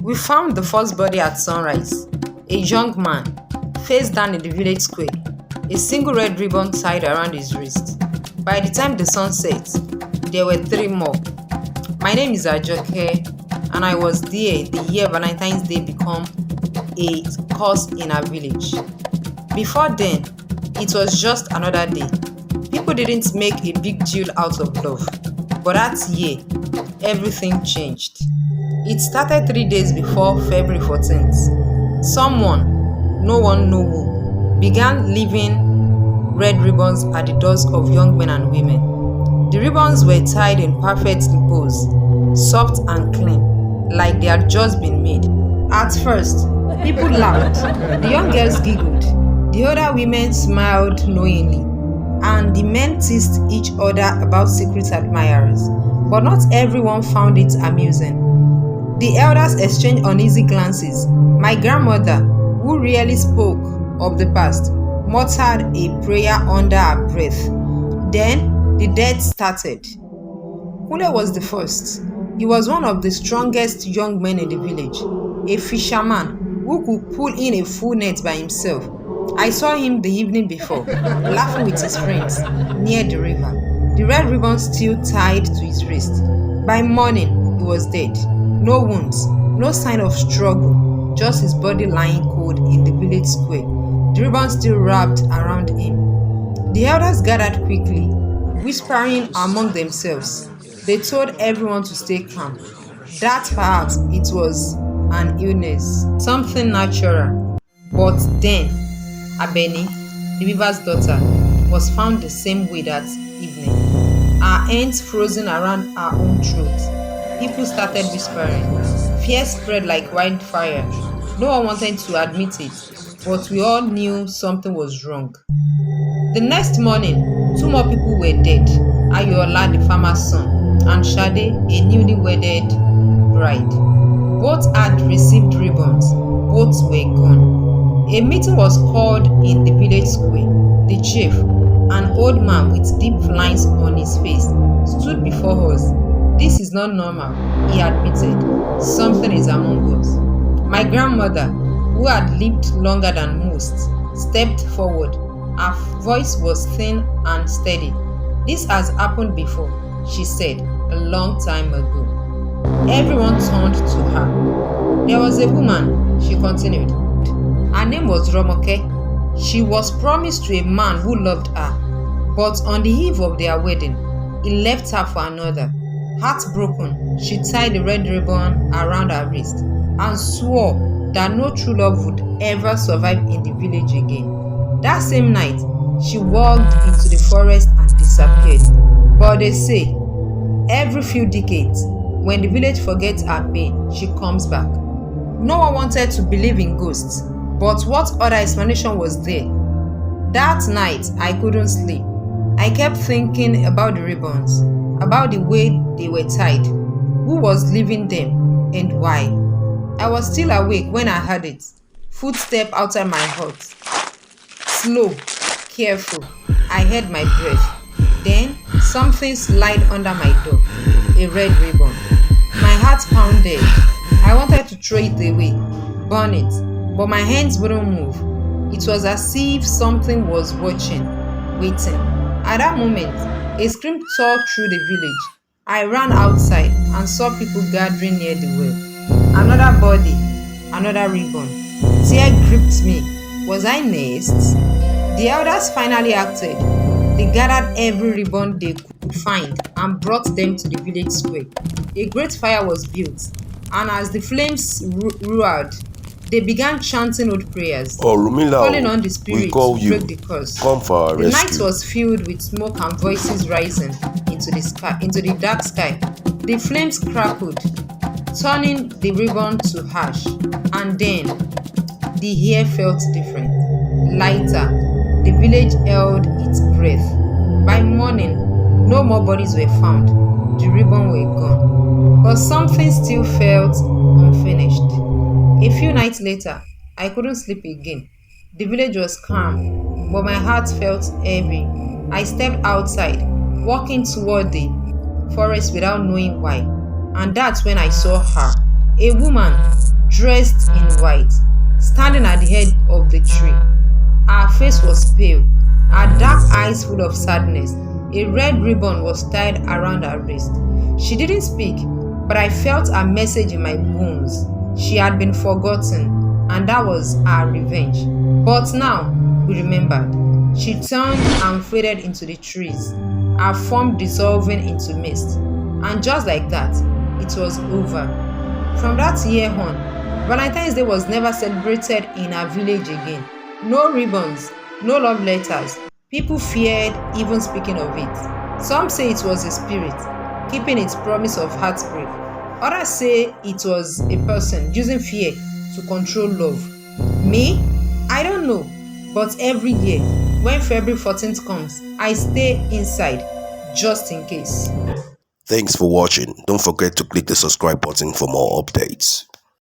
We found the first body at sunrise. A young man, face down in the village square, a single red ribbon tied around his wrist. By the time the sun set, there were 3 more. My name is Ajoke, and I was there the year Valentine's Day became a cause in our village. Before then, it was just another day. People didn't make a big deal out of love, but that year, everything changed. It started 3 days before February 14th. Someone, no one knew who, began leaving red ribbons at the doors of young men and women. The ribbons were tied in perfect bows, soft and clean, like they had just been made. At first, people laughed, the young girls giggled, the older women smiled knowingly, and the men teased each other about secret admirers. But not everyone found it amusing. The elders exchanged uneasy glances. My grandmother, who rarely spoke of the past, muttered a prayer under her breath. Then the deed started. Kule was the first. He was one of the strongest young men in the village, a fisherman who could pull in a full net by himself. I saw him the evening before, laughing with his friends near the river, the red ribbon still tied to his wrist. By morning, he was dead. No wounds, no sign of struggle, just his body lying cold in the village square, the ribbon still wrapped around him. The elders gathered quickly, whispering among themselves. They told everyone to stay calm, that perhaps it was an illness, something natural. But then, Abeni, the weaver's daughter, was found the same way that evening. Her hands frozen around her own throat. People started whispering. Fear spread like wildfire. No one wanted to admit it, but we all knew something was wrong. The next morning, 2 more people were dead. Ayola, the farmer's son, and Shade, a newly wedded bride. Both had received ribbons. Both were gone. A meeting was called in the village square. The chief, an old man with deep lines on his face, stood before us. This is not normal, he admitted. Something is among us. My grandmother, who had lived longer than most, stepped forward. Her voice was thin and steady. This has happened before, she said, a long time ago. Everyone turned to her. There was a woman, she continued. Her name was Romoke. She was promised to a man who loved her, but on the eve of their wedding, he left her for another. Heartbroken, she tied the red ribbon around her wrist and swore that no true love would ever survive in the village again. That same night, she walked into the forest and disappeared. But they say, every few decades, when the village forgets her pain, she comes back. No one wanted to believe in ghosts, but what other explanation was there? That night, I couldn't sleep. I kept thinking about the ribbons, about the way they were tied, who was leaving them, and why. I was still awake when I heard it. Footsteps outside my hut. Slow, careful. I heard my breath. Then something slid under my door. A red ribbon. My heart pounded. I wanted to throw it away, burn it, but my hands wouldn't move. It was as if something was watching, waiting. At that moment, a scream tore through the village. I ran outside and saw people gathering near the well. Another body, another ribbon. Tear gripped me. Was I next? The elders finally acted. They gathered every ribbon they could find and brought them to the village square. A great fire was built, and as the flames roared, they began chanting old prayers, calling on the spirit to break the curse. The night was filled with smoke and voices rising into the dark sky. The flames crackled, turning the ribbon to ash, and then the air felt different, lighter. The village held its breath. By morning, no more bodies were found. The ribbon were gone, but something still felt unfinished. A few nights later, I couldn't sleep again. The village was calm, but my heart felt heavy. I stepped outside, walking toward the forest without knowing why. And that's when I saw her. A woman, dressed in white, standing at the head of the tree. Her face was pale, her dark eyes full of sadness. A red ribbon was tied around her wrist. She didn't speak, but I felt her message in my bones. She had been forgotten, and that was her revenge. But now, we remembered. She turned and faded into the trees, her form dissolving into mist. And just like that, it was over. From that year on, Valentine's Day was never celebrated in our village again. No ribbons, no love letters. People feared even speaking of it. Some say it was a spirit, keeping its promise of heartbreak. Others say it was a person using fear to control love. Me? I don't know. But every year, when February 14th comes, I stay inside just in case. Thanks for watching. Don't forget to click the subscribe button for more updates.